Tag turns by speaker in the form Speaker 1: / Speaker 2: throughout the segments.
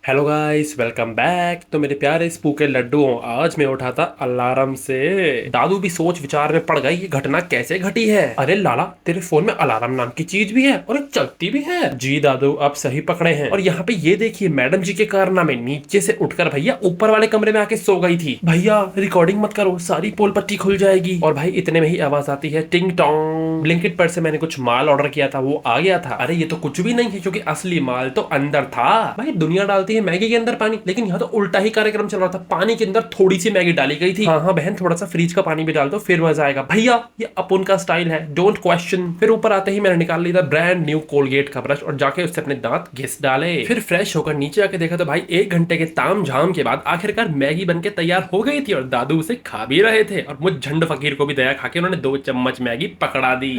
Speaker 1: Hello guys, welcome back. तो मेरे प्यारे स्पूके लड्डुओं, आज मैं उठा था अलार्म से। दादू भी सोच विचार में पड़ गई, ये घटना कैसे घटी है। अरे लाला, तेरे फोन में अलार्म नाम की चीज भी है और एक चलती भी है। जी दादू, आप सही पकड़े हैं। और यहाँ पे ये देखिए, मैडम जी के कारनामे। नीचे से उठकर भैया ऊपर वाले कमरे में आके सो गई थी। भैया रिकॉर्डिंग मत करो, सारी पोल पट्टी खुल जाएगी। और भाई इतने में ही आवाज आती है, टिंग टोंग। ब्लिंकिट पर से मैंने कुछ माल ऑर्डर किया था, वो आ गया था। अरे ये तो कुछ भी नहीं है, क्योंकि असली माल तो अंदर था। भाई दुनिया डालती है मैगी के अंदर पानी, लेकिन यहाँ तो उल्टा ही कार्यक्रम चल रहा था। पानी के अंदर थोड़ी सी मैगी डाली गई थी। हाँ हाँ बहन, थोड़ा सा फ्रिज का पानी भी डाल दो, फिर मजा आएगा। भैया ये अपन का स्टाइल है, डोंट क्वेश्चन। फिर ऊपर आते ही मैंने निकाल लिया था ब्रांड न्यू कोलगेट का ब्रश और जाके उससे अपने दांत घिस डाले। फिर फ्रेश होकर नीचे आके देखा तो भाई 1 घंटे के ताम झाम के बाद आखिरकार मैगी बनके तैयार हो गई थी और दादू उसे खा भी रहे थे। और मुझ झंड फकीर को भी दया खा के उन्होंने 2 चम्मच मैगी पकड़ा दी।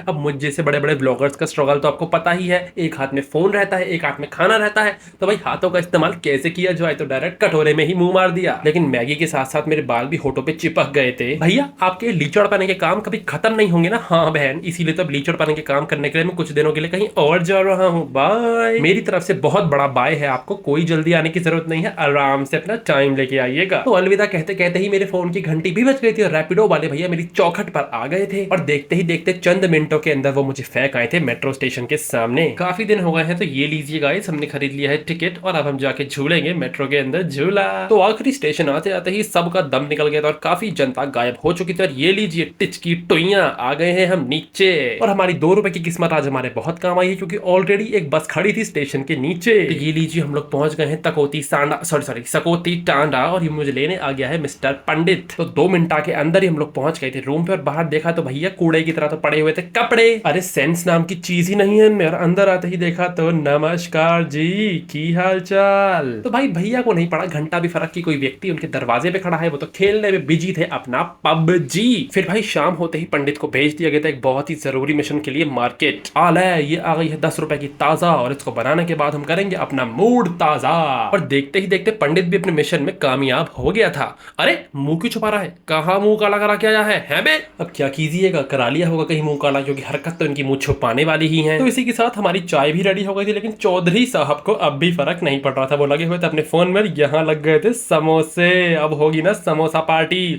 Speaker 1: अब मुझ जैसे बड़े बड़े ब्लॉगर्स का स्ट्रगल तो आपको पता ही है। एक हाथ में फोन रहता है, एक हाथ में खाना रहता है, तो भाई हाथों का इस्तेमाल कैसे किया जाए, तो डायरेक्ट कटोरे में ही मुंह मार दिया। लेकिन मैगी के साथ साथ मेरे बाल भी होठों पे चिपक गए थे। भैया आपके लीचड़ पाने के काम कभी खत्म नहीं होंगे ना। हाँ बहन, इसीलिए तो लीचड़ पाने के काम करने के लिए मैं कुछ दिनों के लिए कहीं और जा रहा हूँ। बाय। मेरी तरफ से बहुत बड़ा बाय है आपको, कोई जल्दी आने की जरूरत नहीं है, आराम से अपना टाइम लेके आइएगा। तो अलविदा कहते कहते ही मेरे फोन की घंटी भी बज गई थी और रैपिडो वाले भैया मेरी चौखट पर आ गए थे। और देखते ही देखते चंद मिनटों के अंदर वो मुझे फेंक आए थे मेट्रो स्टेशन के सामने। काफी दिन हो गए हैं, तो ये लीजिए गाइस, हमने खरीद लिया है टिकट और अब हम जाके झूलेंगे मेट्रो के अंदर झूला। तो आखिरी स्टेशन आते आते ही सबका दम निकल गया था और काफी जनता गायब हो चुकी थी। और ये लीजिए टिच की टोइयां, आ गए हैं हम नीचे। और हमारी 2 रुपए की किस्मत आज हमारे बहुत काम आई है, क्योंकि ऑलरेडी एक बस खड़ी थी स्टेशन के नीचे। तो ये लीजिए, हम लोग पहुंच गए हैं तकोती सांडा, सॉरी सकोती टांडा। और ये मुझे लेने आ गया है मिस्टर पंडित। तो 2 मिनट के अंदर ही हम लोग पहुंच गए थे रूम पे। और बाहर देखा तो भैया कूड़े की तरह तो पड़े हुए थे कपड़े। अरे सेंस नाम की चीज ही नहीं है इनमें। और अंदर आते ही देखा तो नमस्कार जी, की हाल चाल। तो भाई भैया को नहीं पड़ा घंटा भी फर्क की कोई व्यक्ति उनके दरवाजे पे खड़ा है, वो तो खेलने में बिजी थे अपना पबजी। फिर भाई शाम होते ही पंडित को भेज दिया गया था एक बहुत ही जरूरी मिशन के लिए मार्केट। आल है, ये आ गई है 10 रुपए की ताजा, और इसको बनाने के बाद हम करेंगे अपना मूड ताजा। और देखते ही देखते पंडित भी अपने मिशन में कामयाब हो गया था। अरे मुंह क्यों छुपा रहा है, कहाँ मुंह काला करा के आया है बे? अब क्या कीजिएगा, करा लिया होगा कहीं मुंह काला, क्योंकि हरकत तो इनकी मुंह छुपाने वाली ही है। तो इसी के साथ हमारी चाय भी रेडी हो गई थी, लेकिन चौधरी साहब को अब भी फर्क नहीं पड़ रहा था। वो लगे हुए थे अपने फोन में, यहाँ लग गए थे समोसे। अब होगी ना समोसा पार्टी,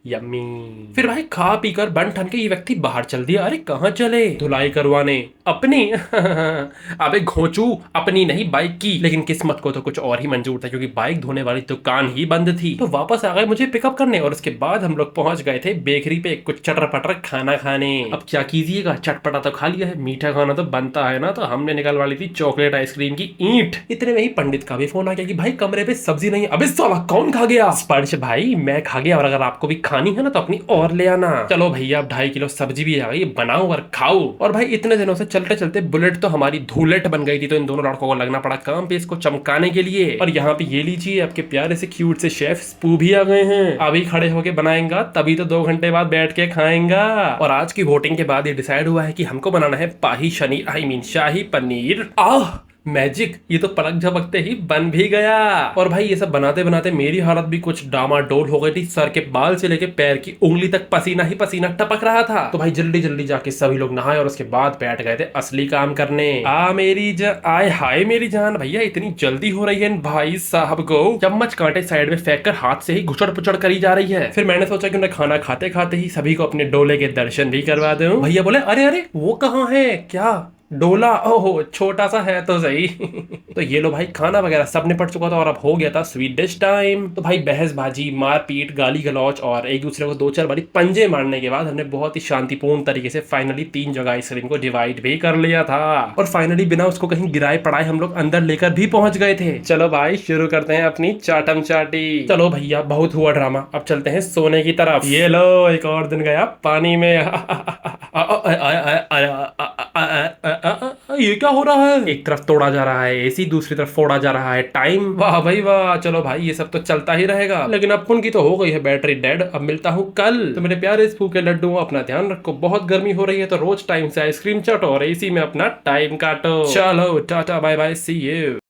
Speaker 1: यम्मी। फिर भाई खा पीकर बन ठन के ये व्यक्ति बाहर चल दिया। अरे कहाँ चले? धुलाई करवाने अपनी। अबे घोंचू, अपनी नहीं बाइक की। लेकिन किस्मत को तो कुछ और ही मंजूर था, क्योंकि बाइक धोने वाली दुकान ही बंद थी। तो वापस आ गए मुझे पिकअप करने, और उसके बाद हम लोग पहुंच गए थे बेकरी पे कुछ चटर पटर खाना खाने। अब क्या कीजिएगा, चटपटा तो खा लिया है, मीठा खाना तो बनता है ना। तो हमने निकलवा ली थी चॉकलेट आइसक्रीम की ईंट। इतने में ही पंडित का भी फोन आ गया कि भाई कमरे पे सब्जी नहीं है। अबे साला कौन खा गया? स्पर्श भाई, मैं खा गया, और अगर आपको भी खानी है ना तो अपनी और ले आना। चलो भैया, अब 2.5 किलो सब्जी भी आ गई, बनाओ और खाओ। और भाई इतने दिनों से चलते चलते बुलेट तो हमारी धूलेट बन गई थी, तो इन दोनों लड़कों को लगना पड़ा काम पे इसको चमकाने के लिए। और यहाँ पे ये लीजिए, आपके प्यारे से क्यूट से शेफ स्पू भी आ गए हैं। अभी खड़े होके बनाएंगा, तभी तो 2 घंटे बाद बैठ के खाएंगा। और आज की वोटिंग के बाद ये डिसाइड हुआ है कि हमको बनाना है पाही Shani, I mean shahi paneer. Ah magic, ये तो पलक झपकते ही बन भी गया। और भाई ये सब बनाते बनाते मेरी हालत भी कुछ डामाडोल हो गई थी। सर के बाल से लेके पैर की उंगली तक पसीना ही पसीना टपक रहा था। तो भाई जल्दी जल्दी जाके सभी लोग नहाए और उसके बाद बैठ गए थे असली काम करने। आय हाय मेरी जान, भैया इतनी जल्दी हो रही है भाई साहब को। चम्मच कांटे साइड में फेंक कर हाथ से ही घुचड़ पुचड़ करी जा रही है। फिर मैंने सोचा कि उन्हें खाना खाते खाते ही सभी को अपने डोले के दर्शन भी करवा दूं। भैया बोले अरे अरे वो कहाँ है, क्या डोला? ओहो छोटा सा है तो सही। तो ये लो भाई, खाना वगैरह सब निपट चुका था और अब हो गया था स्वीट डिश टाइम। तो भाई बहसबाजी, मारपीट, गाली गलौच और एक दूसरे को 2-4 बारी पंजे मारने के बाद हमने बहुत ही शांतिपूर्ण तरीके से फाइनली 3 जगह आइसक्रीम को डिवाइड भी कर लिया था। और फाइनली बिना उसको कहीं गिराए पड़ाए हम लोग अंदर लेकर भी पहुंच गए थे। चलो भाई शुरू करते हैं अपनी चाटम चाटी। चलो भैया, बहुत हुआ ड्रामा, अब चलते हैं सोने की तरफ। ये लो, एक और दिन गया पानी में। ये क्या हो रहा है? एक तरफ तोड़ा जा रहा है एसी, दूसरी तरफ फोड़ा जा रहा है टाइम। वाह भाई वाह। चलो भाई ये सब तो चलता ही रहेगा, लेकिन अपन की तो हो गई है बैटरी डेड। अब मिलता हूँ कल। तो मेरे प्यारे स्पू के लड्डू, अपना ध्यान रखो, बहुत गर्मी हो रही है, तो रोज टाइम से आइसक्रीम चाटो और एसी में अपना टाइम काटो। चलो tata bye bye, see you.